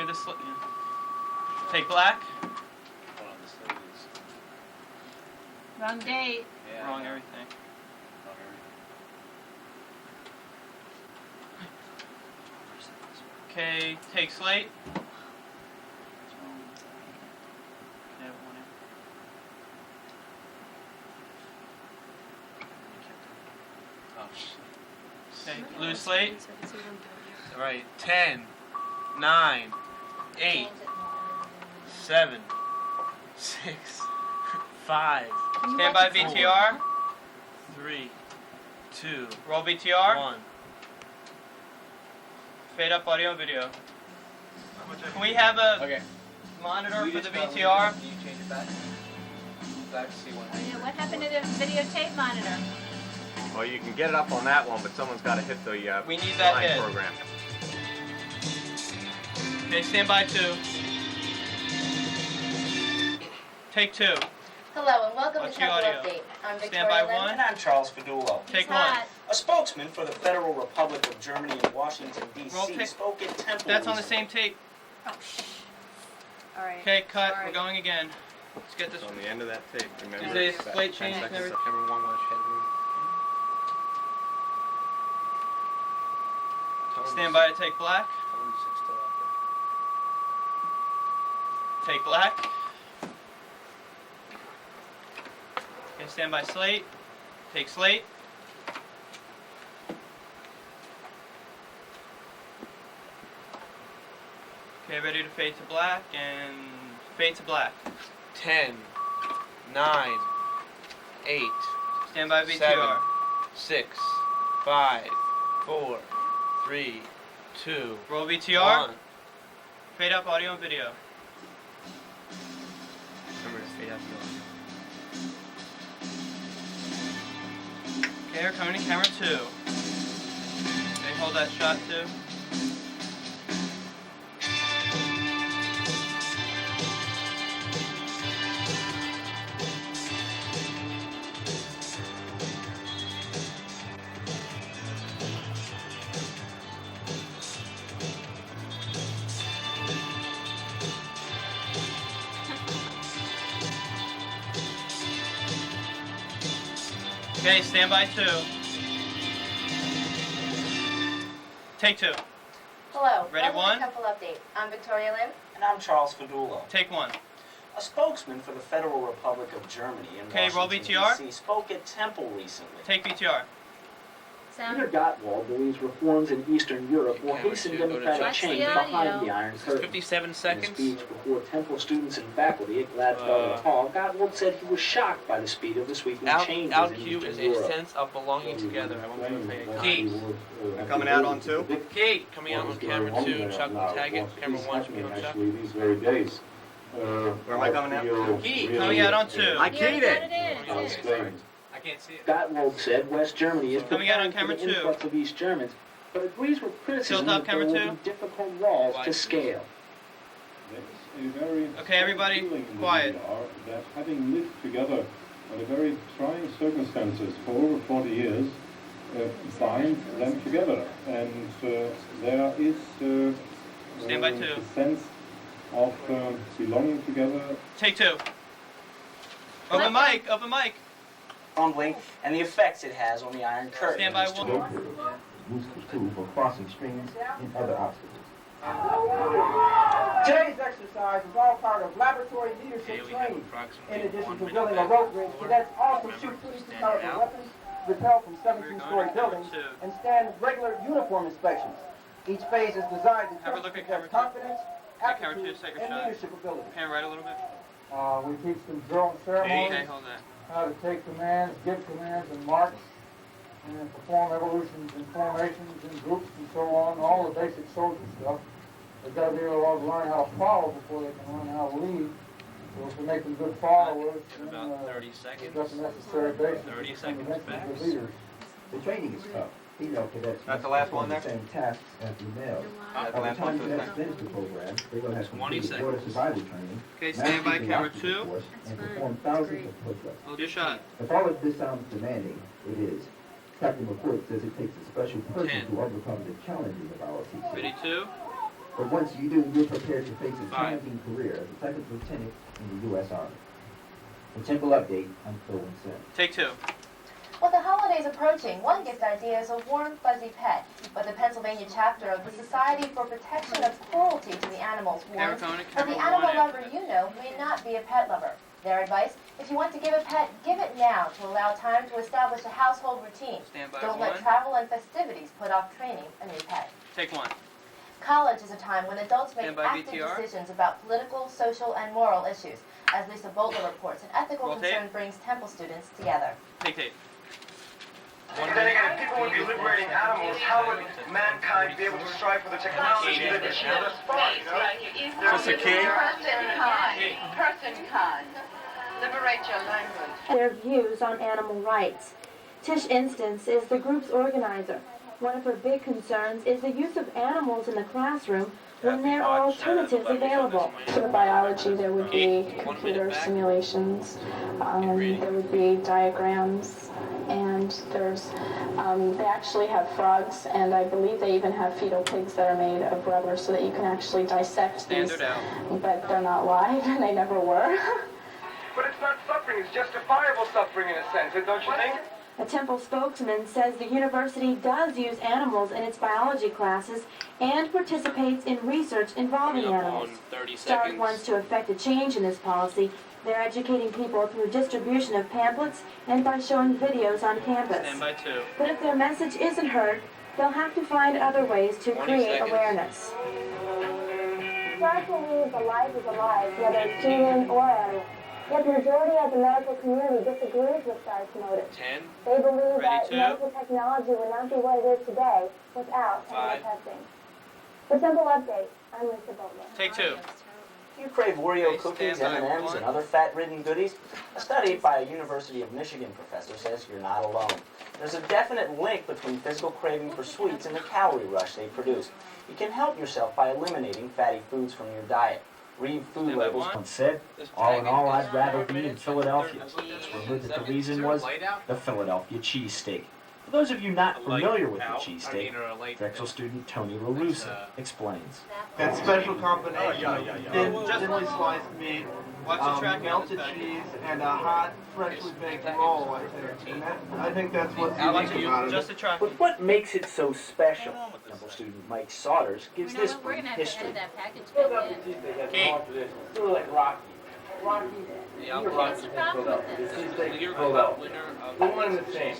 me the slate. Yeah. Take black. Hold on, the slate is... Wrong date. Yeah, Wrong yeah. everything. Wrong everything. Okay, take slate. Okay, one in. Oh, Okay, blue slate. All right, 10, 9, 8, 7, 6, 5, Stand by VTR. 3, 2, Roll VTR. 1. Fade up audio and video. Can we have a okay. monitor You for the just, VTR? Can you change it back? Back to see what Oh, yeah, what happened to the videotape monitor? Well, you can get it up on that one, but someone's got to hit the We need that line hit. program. Okay, stand by 2. Take 2. Hello and welcome What's to the Temple audio? Update. I'm Stand Victoria by Lynn. 1. And I'm Charles Fadulo. Take It's 1. hot. A spokesman for the Federal Republic of Germany in Washington, Roll D.C. tape. spoke at Temple. That's on the recently. same tape. All right. Okay, cut. Sorry. We're going again. Let's get this. It's on the end of that tape. Remember, Is there it's slate about 10 change and seconds. everything? Camera 1 watch headroom. Stand by to take black. Take black. Okay, stand by slate. Take slate. Okay, ready to fade to black and fade to black. 10, 9, 8, Stand by VTR. 7, 6, 5, 4, 3, 2, Roll VTR. 1. Fade up audio and video. Remember to fade out the audio. Okay, we're coming to camera 2. Okay, hold that shot too. Okay, stand by 2. Take 2. Hello. Ready, welcome one? to Temple Update. I'm Victoria Lynn. And I'm Charles Fadulo. Take 1. A spokesman for the Federal Republic of Germany in Okay, roll Washington, VTR. D.C. spoke at Temple recently. Take VTR. Peter Sound. Gottwald believes reforms in Eastern Europe will Camera hasten two, go to democratic Watch the change audio. behind the Iron This is Curtain. 57 In a seconds. speech before Temple students and faculty at Gladstone Hall, Gottwald said he was shocked by the speed of the sweeping changes in Out-Q is Eastern a Europe. sense of belonging together. I want you to pay Kate. Coming out on 2? Kate. Coming out on camera 2. Chuck will tag it. Camera 1 should be on Chuck. Actually, these very days. Where am I coming out? Key, coming out on 2. I You already keyed got it. It's in. I can't see it. Gottwald said West Germany is Coming out on preparing for camera the 2. influx of East Germans, but agrees with criticism Tilt up that there camera will 2. be difficult walls Wide. to scale. Okay, everybody, quiet. That having lived together under very trying circumstances for over 40 years, bind them together. And there is Stand by 2. a sense of belonging together. Take 2. Open mic. Open mic. Crumbling and the effects it has on the Iron Curtain. Stand by in Eastern 1. Europe. Boosters too for crossing streams and other obstacles. Today's exercise is all part of laboratory Okay, leadership we have training. approximately In addition 1 to minute building a left. rope bridge, cadets also Remember, shoot pretty stand powerful out. weapons, repel from We're 17-story going to buildings, camera 2. and stand regular uniform inspections. Each phase is designed to Have a test look at cadets' camera 2. confidence, Hey, camera 2, aptitude, take a and shot. leadership ability. Pan right a little bit. We teach them drill and ceremonies, Okay, hold that. how to take commands, give commands, and march, and perform evolutions and formations in groups and so on, all the basic soldier stuff. They've got to be able to learn how to follow before they can learn how to lead. So to make them good followers, In then, about 30 they've seconds. got the necessary basics. 30 to seconds become max. good leaders. The training is tough. Female cadets That's the must last perform one there? the same tasks as the males. That's the By the last one time for the cadets second. finish the program, they're going to have 20 completed water seconds. survival training, Okay, stand by mastered the camera obstacle 2. course, and That's perform fine. thousands That's of push-ups. Hold your shot. If all of this sounds demanding, it is. Captain McCourt says it takes a special person 10. to overcome the challenges of our teaching. Ready 2. But once you do, you're prepared to face a 5. challenging career as a second lieutenant in the U.S. Army. The Temple Update, I'm Phil Winsett. Take 2. With the holidays approaching, one gift idea is a warm, fuzzy pet. But the Pennsylvania chapter of the Society for Protection of Cruelty to the Animals warns that the animal lover you know may not be a pet lover. Their advice, if you want to give a pet, give it now to allow time to establish a household routine. Stand by Don't 1. let travel and festivities put off training a new pet. Take 1. College is a time when adults make Stand by active BTR. decisions about political, social, and moral issues. As Lisa Boltler reports, an ethical Roll concern tape. brings Temple students together. Take tape. Then again, if people would be liberating animals, how would mankind be able to strive for the technology that is here thus far, you know? Just a key? Person kind. Liberate your language. Their views on animal rights. Tish Instance is the group's organizer. One of her big concerns is the use of animals in the classroom when there are alternatives available. For biology, there would be computer simulations, there would be diagrams, and they actually have frogs, and I believe they even have fetal pigs that are made of rubber so that you can actually dissect these, but they're not live, and they never were. But it's not suffering, it's justifiable suffering in a sense, don't you think? A Temple spokesman says the university does use animals in its biology classes and participates in research involving animals. START wants to effect a change in this policy. They're educating people through distribution of pamphlets and by showing videos on campus. Stand by 2. But if their message isn't heard, they'll have to find other ways to create awareness. START believes a life is a life, whether it's human or animal. Yet the majority of the medical community disagrees with START's motive. 10. They believe Ready, that 2. medical technology would not be what it is today without animal 5. testing. For Temple Update, I'm Lisa Boltler. Take 2. Do you crave Oreo cookies, M&Ms, and other fat-ridden goodies? A study by a University of Michigan professor says you're not alone. There's a definite link between physical craving for sweets and the calorie rush they produce. You can help yourself by eliminating fatty foods from your diet. Read food labels. Once said, all in all, I'd rather be in Philadelphia. Rumored that the reason was the Philadelphia cheesesteak. For those of you not familiar with the cheesesteak, Drexel student Tony LaRussa explains. That special combination of thinly sliced meat, melted cheese, and a hot, freshly baked roll, I think that's what's unique about it. But what makes it so special? Temple student Mike Saunders gives this We're brief gonna have to history. edit that package back in. It's like Rocky. Yeah, What's the problem with this? You're Philadelphia. the One and the same.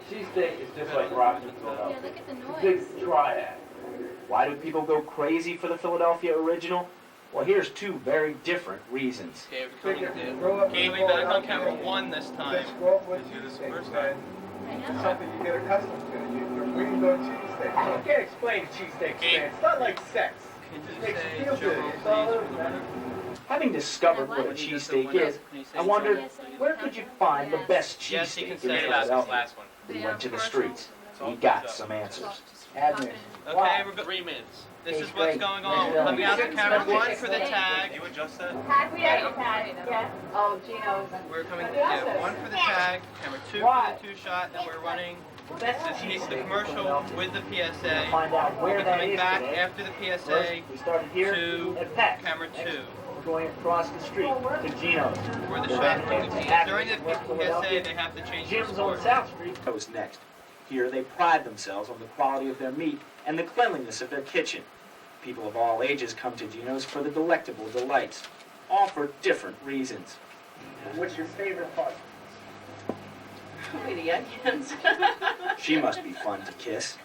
Cheesesteak is just like Rocky Yeah, Philadelphia. look at the Big noise. triad. Why do people go crazy for the Philadelphia original? Well, here's 2 very different reasons. Okay, we back on camera 1 this time. First time. It's something you get accustomed to. We can go cheesesteak. I can't explain cheesesteak stand. It's not like sex. It just makes you feel good. It's all that matters. Having discovered what a cheesesteak is, I wondered, where could you find the best Yes, you cheesesteak can in say it. Philadelphia? Last one. We went to the streets. We got some answers. Admin. Okay, we're 3 minutes. This is what's going on. Let me ask camera 1 for the tag. You adjust that? Tag, we have a tag, yes. Oh, Gino's. We're coming, yeah, 1 for the tag, camera 2 for the 2-shot that we're running. This is the commercial with the PSA. Find out where We're that coming is back today. after the First, PSA we started here to at Peck. camera 2. We're going across the street to Gino's. Where the Then shot after during the West PSA, Philadelphia, they have to change the Jim's on score. South Street. That was next. Here they pride themselves on the quality of their meat and the cleanliness of their kitchen. People of all ages come to Gino's for the delectable delights, all for different reasons. What's your favorite part? The onions. She must be fun to kiss.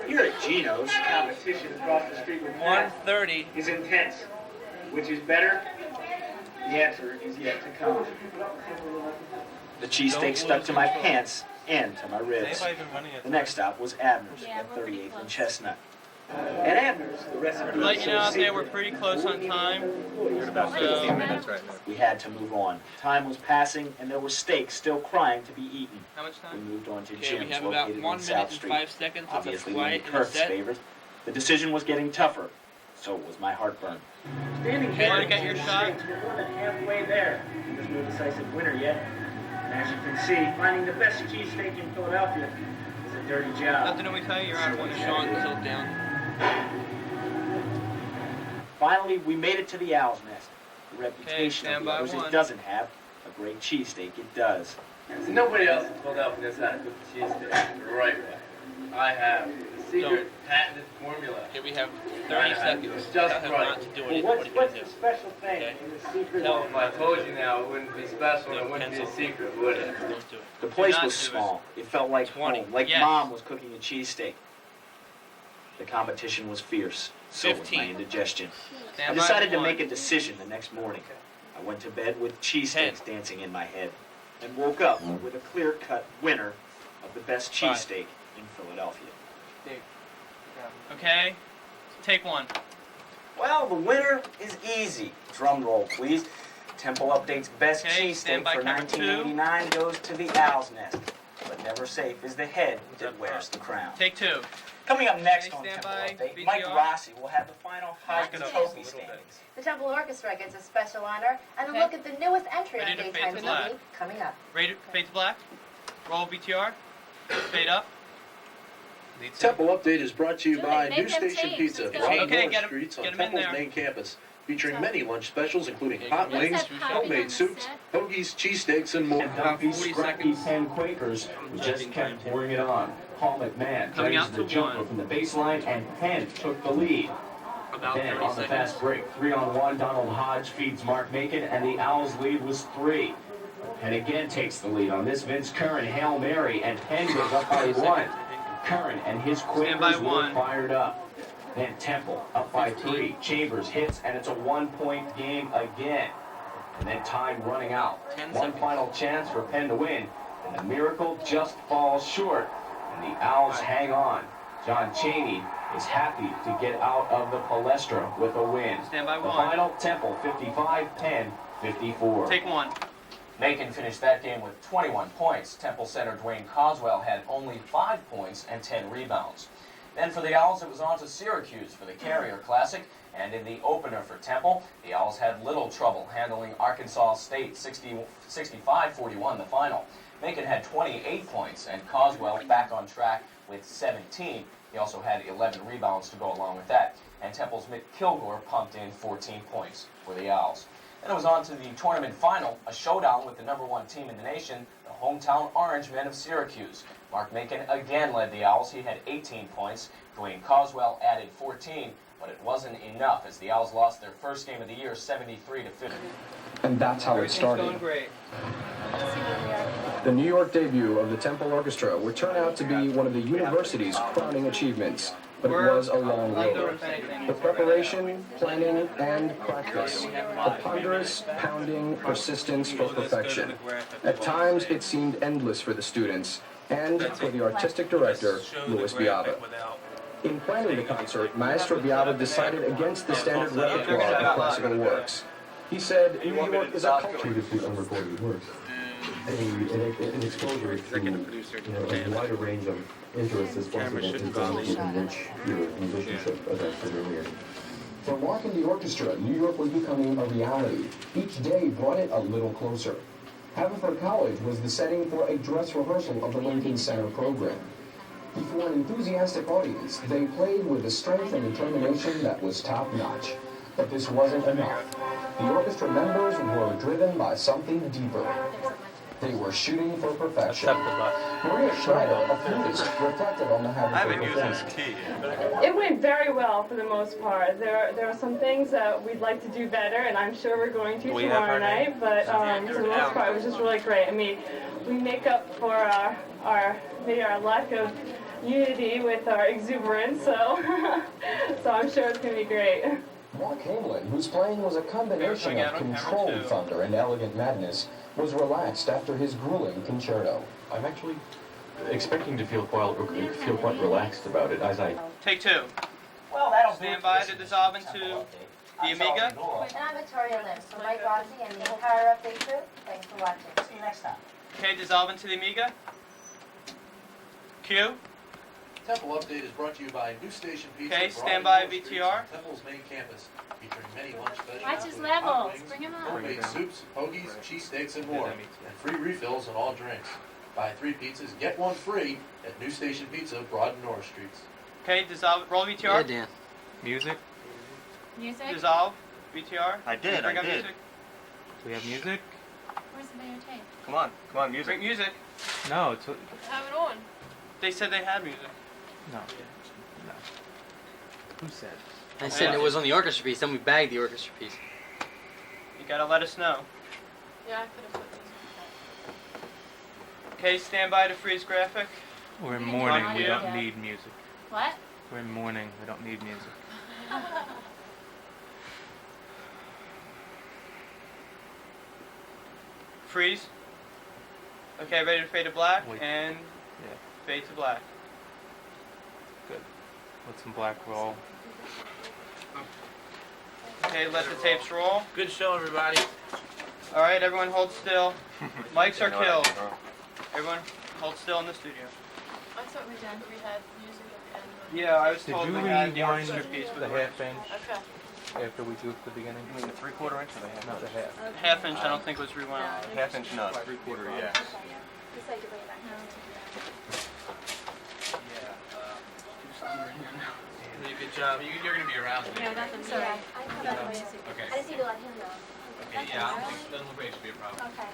Here at Gino's, competition across the street with 1:30 is intense. Which is better? The answer is yet to come. The cheesesteak stuck to my pants and to my ribs. The next stop was Abner's at 38th and Chestnut. At Abner's, the recipe Let was you know so out there, we're secret. pretty close on time. About 15 minutes right now. We had to move on. Time was passing, and there were steaks still crying to be eaten. How much We time? moved on to Okay, we Jim's have about located 1 on minute South and Street. 5 seconds of the Obviously, flight Lee in the Kurth's set. favorite. The decision was getting tougher. So was my heartburn. Standing You wanna get your shot? We're more than halfway there. There's no decisive winner yet. And as you can see, finding the best cheesesteak in Philadelphia is a dirty job. Nothing do we tell you? You're out of one. Sean, tilt down. finally, we made it to the Owl's Nest. The reputation of stand the by others one. it doesn't have. A great cheesesteak it does. Nobody else in Philadelphia knows how to cook the cheesesteak the right way. I have the secret patented formula. Here we have 30 seconds. It's just Tell him right. not to do Well, anything. what's What are you going to the do? special thing Okay. in the secret? Well, if I told you now, it wouldn't be special and it wouldn't be a secret, would it? Don't do it. The place not was do it. small. It felt like 20. home, like Yes. Mom was cooking a cheesesteak. The competition was fierce. So was my 15. indigestion. I Stand by decided to one. make a decision the next morning. I went to bed with cheesesteaks dancing in my head, and woke up with a clear-cut winner of the best cheesesteak in Philadelphia. Okay, take one. Well, the winner is easy. Drum roll, please. Temple Update's best Okay, cheesesteak stand by for camera two. 1989 goes to the Owl's Nest. But never safe is the head that wears the crown. Take two. Coming up next Okay, on stand Temple by, Update, Mike VTR. Rossi will have the final Mark Heisman it up Trophy just a little bit. standings. The Temple Orchestra gets a special honor, and a look at the newest entry Ready on to fade Daytime to black. TV coming up. Fade to black. Roll VTR. Fade up. Temple Update is brought to you by make New them Station tape. Pizza, Okay, 14 get North 'em- Streets on get 'em in Temple's there. main campus, featuring many lunch specials including Okay, hot good. wings, What's that popping homemade on the soups, set? hoagies, cheesesteaks, and more. And Dumpy 40 Scrappy seconds. Penn Quakers just kept pouring it on. Paul McMahon Coming raised out the to jumper one. from the baseline, and Penn took the lead. About Then 30 on the seconds. fast break, 3-on-1, Donald Hodge feeds Mark Macon, and the Owls' lead was 3. Penn again takes the lead on this Vince Curran Hail Mary, and Penn goes up by 1. Curran and his Stand by Quakers were one. fired up. Then Temple up by 3. Chambers hits, and it's a 1-point game again. And then time running out. 10 One seconds. final chance for Penn to win, and the miracle just falls short. And the Owls hang on. John Chaney is happy to get out of the Palestra with a win. Stand by The one. final, Temple 55, Penn 54. Take one. Macon finished that game with 21 points. Temple center Dwayne Coswell had only 5 points and 10 rebounds. Then for the Owls, it was on to Syracuse for the Carrier Classic. And in the opener for Temple, the Owls had little trouble handling Arkansas State 65-41 the final. Macon had 28 points, and Coswell back on track with 17. He also had 11 rebounds to go along with that. And Temple's Mick Kilgore pumped in 14 points for the Owls. Then it was on to the tournament final, a showdown with the #1 team in the nation, the hometown Orangemen of Syracuse. Mark Macon again led the Owls. He had 18 points. Dwayne Coswell added 14, but it wasn't enough as the Owls lost their first game of the year 73-50. And that's how it Everything's started. going great. The New York debut of the Temple Orchestra would turn out to be one of the university's crowning achievements, but it was a long road. The preparation, planning, and practice. The ponderous, pounding persistence for perfection. At times, it seemed endless for the students, and for the artistic director, Louis Biava. In planning the concert, Maestro Biava decided against the standard repertoire of classical works. He said, New York is a culture Treated the unrecorded works. An exposure to a wider range of interests as possible to enrich your musicianship, as I said earlier. For Mark and the orchestra, New York was becoming a reality. Each day brought it a little closer. Haverford College was the setting for a dress rehearsal of the Lincoln Center program. Before an enthusiastic audience, they played with a strength and determination that was top-notch. But this wasn't enough. The orchestra members were driven by something deeper. They were shooting for perfection. Maria Schneider, a flutist, reflected on the Haverford performance. It went very well for the most part. There are some things that we'd like to do better, and I'm sure we're going to tomorrow night. But for the most part, it was just really great. I mean, we make up for our lack of unity with our exuberance, so I'm sure it's going to be great. Mark Hamlin, whose playing was a combination of controlled thunder and elegant madness, was relaxed after his grueling concerto. I'm actually expecting to feel quite relaxed about it as I... Take two. Well, that'll stand by to dissolve into the Amiga. And I'm Victoria Lims for Mike Rossi and the entire Update crew. Thanks for watching. See you next time. Okay, dissolve into the Amiga. Q. Temple Update is brought to you by New Station Pizza. Okay, Broad stand and by North Streets VTR. on Temple's main campus, featuring many lunch specials. Watch his including hot levels. wings, Bring him up. homemade soups, hoagies, cheesesteaks, and more. And free refills on all drinks. Buy 3 pizzas, get 1 free at New Station Pizza, Broad and North Streets. Okay, dissolve. Roll VTR. Dan. Music. Music? Dissolve, VTR. I did, Bring I up did. music. Do we have music? Where's the videotape? Come on, music. Bring music. No, it's. Have it on. They said they had music. No. No. Who said? I said it was on the orchestra piece, then we bagged the orchestra piece. You gotta let us know. Yeah, I could have put these on. Okay, stand by to freeze graphic. We're in We mourning. didn't We do don't that. need music. What? We're in mourning. We don't need music. Freeze. Okay, ready to fade to black Wait. and Yeah. fade to black. Good. Let some black roll. Okay, let the tapes roll. Good show, everybody. All right, everyone hold still. Mics are killed. Everyone hold still in the studio. I thought we had music at the end. Yeah, I was Did told you we had the rewind orchestra piece with the the half inch Okay. after we do the beginning? You mean the 3/4 inch or the half? No, the half. half inch. I don't think was rewound. Half inch, no. 3/4, yeah. Just like to bring it back now. Good job. You're going to be around. Yeah, that's I'm sorry. I Okay. I just need to let him know. Okay, yeah, I don't think it doesn't look like it should be a problem. Okay.